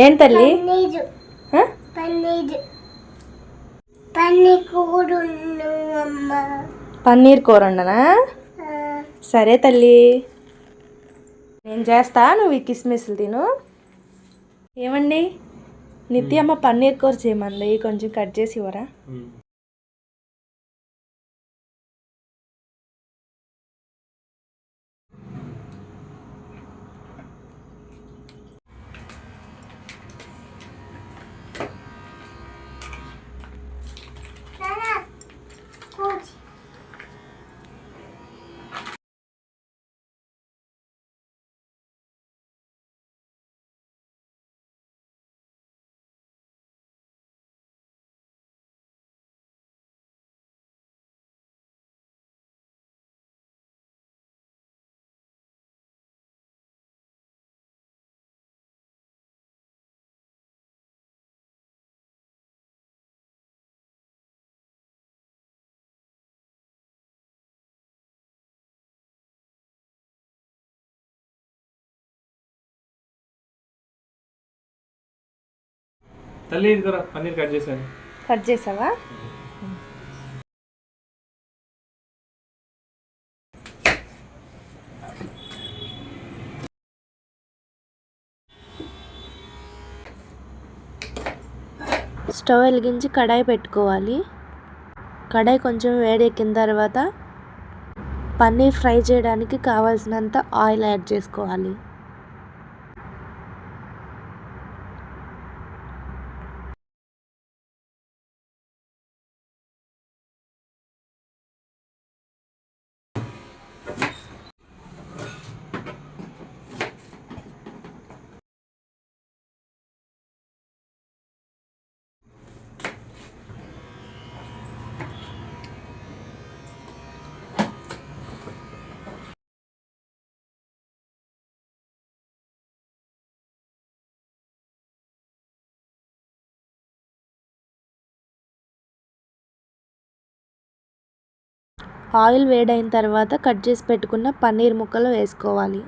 ఏం తల్లి? పన్నీర్ కూర ఉండనా? సరే తల్లి, నేను చేస్తా, నువ్వు ఈ కిస్మిస్లు తిను. ఏమండి, నిత్యమ్మ పన్నీర్ కూర చేయమంది, కొంచెం కట్ చేసి ఇవ్వరా? తల్లి ఇది కూడా పన్నీర్ కట్ చేశాను. కట్ చేసావా? స్టవ్ వెలిగించి కడాయి పెట్టుకోవాలి. కడాయి కొంచెం వేడెక్కిన తర్వాత పన్నీర్ ఫ్రై చేయడానికి కావాల్సినంత ఆయిల్ యాడ్ చేసుకోవాలి. ఆయిల్ వేడైన తర్వాత కట్ చేసి పెట్టుకున్న పన్నీర్ ముక్కలు వేసుకోవాలి.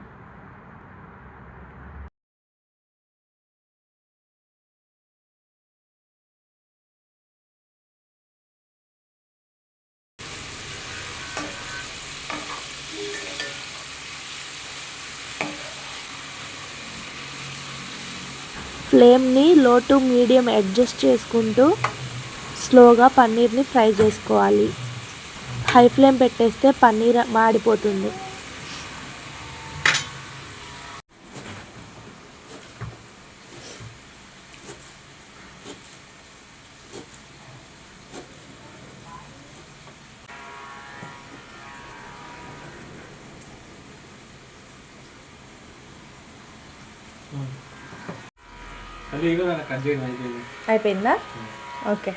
ఫ్లేమ్ని లో టు మీడియం అడ్జస్ట్ చేసుకుంటూ స్లోగా పన్నీర్ని ఫ్రై చేసుకోవాలి. హై ఫ్లేమ్ పెట్టేస్తే పన్నీర్ మాడిపోతుంది. అయిపోయిందా? ఓకే.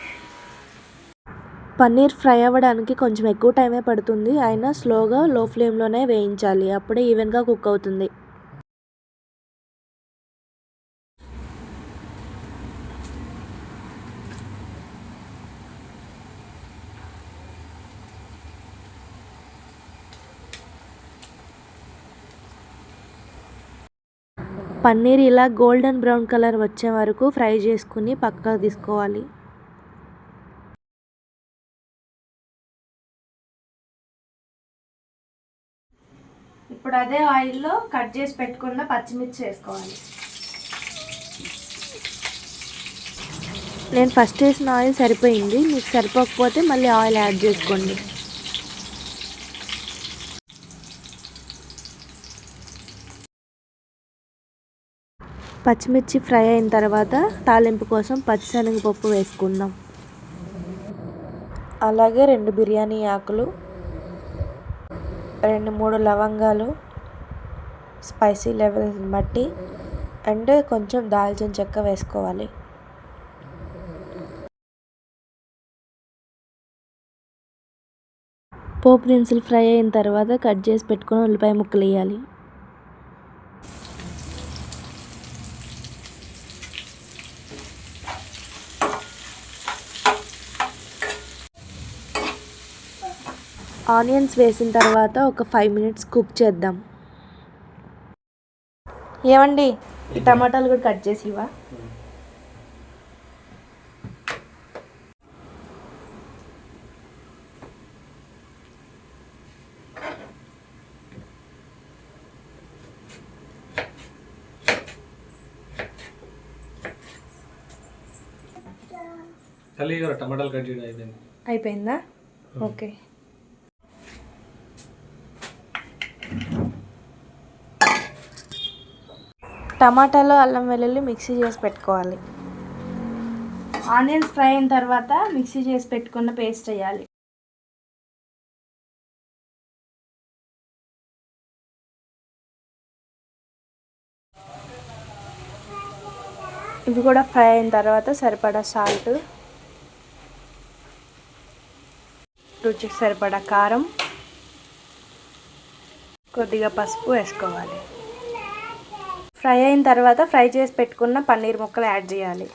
పన్నీర్ ఫ్రై అవ్వడానికి కొంచెం ఎక్కువ టైమే పడుతుంది, అయినా స్లోగా లో ఫ్లేమ్లోనే వేయించాలి, అప్పుడే ఈవెన్గా కుక్ అవుతుంది. పన్నీర్ ఇలా గోల్డెన్ బ్రౌన్ కలర్ వచ్చే వరకు ఫ్రై చేసుకుని పక్కకు తీసుకోవాలి. ఇప్పుడు అదే ఆయిల్లో కట్ చేసి పెట్టుకున్న పచ్చిమిర్చి వేసుకోవాలి. నేను ఫస్ట్ వేసిన ఆయిల్ సరిపోయింది, మీకు సరిపోకపోతే మళ్ళీ ఆయిల్ యాడ్ చేసుకోండి. పచ్చిమిర్చి ఫ్రై అయిన తర్వాత తాలింపు కోసం పచ్చిశనగపప్పు వేసుకుందాం. అలాగే 2 బిర్యానీ ఆకులు, 2-3 లవంగాలు స్పైసీ లెవెల్ని బట్టి, అండ్ కొంచెం దాల్చిన చెక్క వేసుకోవాలి. పోపు దినుసులు ఫ్రై అయిన తర్వాత కట్ చేసి పెట్టుకుని ఉల్లిపాయ ముక్కలు వేయాలి. ఆనియన్స్ వేసిన తర్వాత ఒక 5 మినిట్స్ కుక్ చేద్దాం. ఏమండి ఈ టమాటాలు కూడా కట్ చేసి ఇవా. తల్లి ఇదిగో టమాటాలు కట్ చేయడం అయిపోయింది. అయిపోయిందా? ఓకే. టమాటాలు అల్లం వెల్లుల్లి మిక్సీ చేసి పెట్టుకోవాలి. ఆనియన్స్ ఫ్రై అయిన తర్వాత మిక్సీ చేసి పెట్టుకున్న పేస్ట్ వేయాలి. ఇవి కూడా ఫ్రై అయిన తర్వాత సరిపడా సాల్ట్, రుచికి సరిపడా కారం, కొద్దిగా పసుపు వేసుకోవాలి. ఫ్రై అయిన తర్వాత ఫ్రై చేసి పెట్టుకున్న పన్నీర్ ముక్కలు యాడ్ చేయాలి.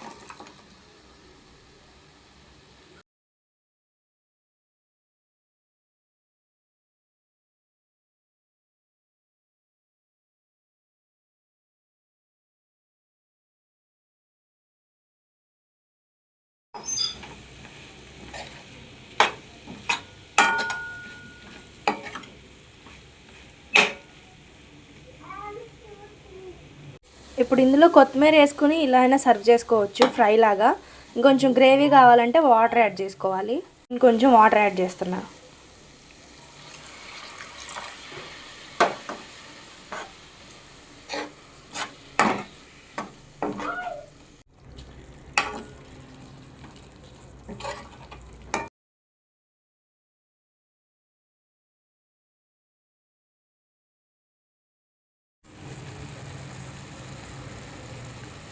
ఇప్పుడు ఇందులో కొత్తిమీర వేసుకుని ఇలా అయినా సర్వ్ చేసుకోవచ్చు ఫ్రై లాగా. ఇంకొంచెం గ్రేవీ కావాలంటే వాటర్ యాడ్ చేసుకోవాలి. ఇంకొంచెం వాటర్ యాడ్ చేస్తున్నా.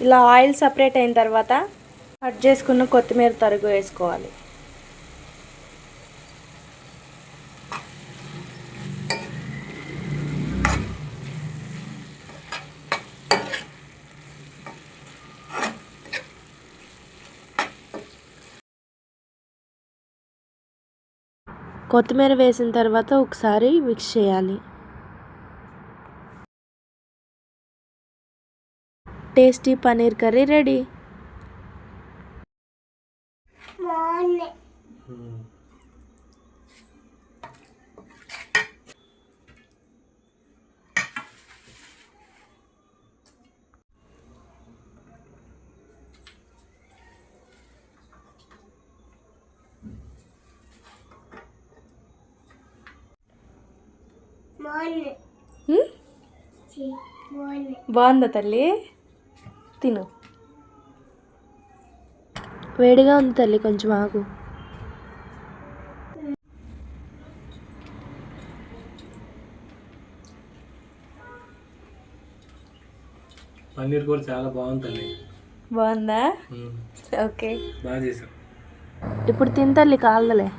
ఇలా ఆయిల్ సపరేట్ అయిన తర్వాత కట్ చేసుకున్న కొత్తిమీర తరుగు వేసుకోవాలి. కొత్తిమీర వేసిన తర్వాత ఒకసారి మిక్స్ చేయాలి. Tasty paneer curry ready. బాగుందా తల్లి? తిను. వేడిగా ఉంది తల్లి, కొంచెం ఆగు. పన్నీర్ కూర చాలా బాగుంది తల్లి. బాగుందా? ఓకే, బాగా చేసాం. ఇప్పుడు తిని తల్లి, కాలదలే.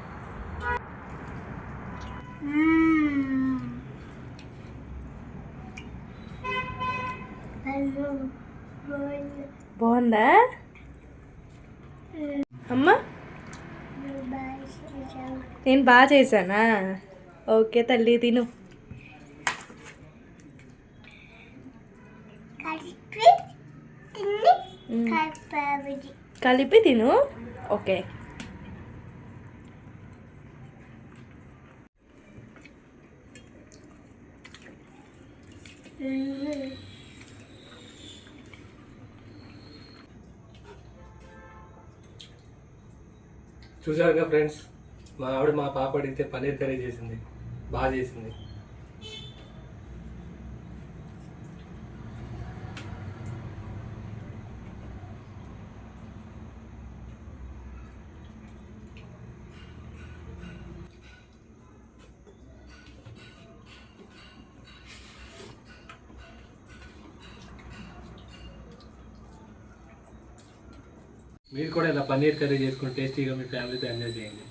బాగుందా అమ్మా? నేను బాగా చేశానా? ఓకే తల్లి, తిను. కలిపి తిను. ఓకే. చూసారుగా ఫ్రెండ్స్, మా ఆవిడ మా పాప అడిగితే పన్నీర్ కర్రీ చేసింది, బాగా చేసింది. మీరు కూడా ఇలా పన్నీర్ కర్రీ చేసుకుని టేస్టీగా మీ ఫ్యామిలీతో ఎంజాయ్ చేయండి.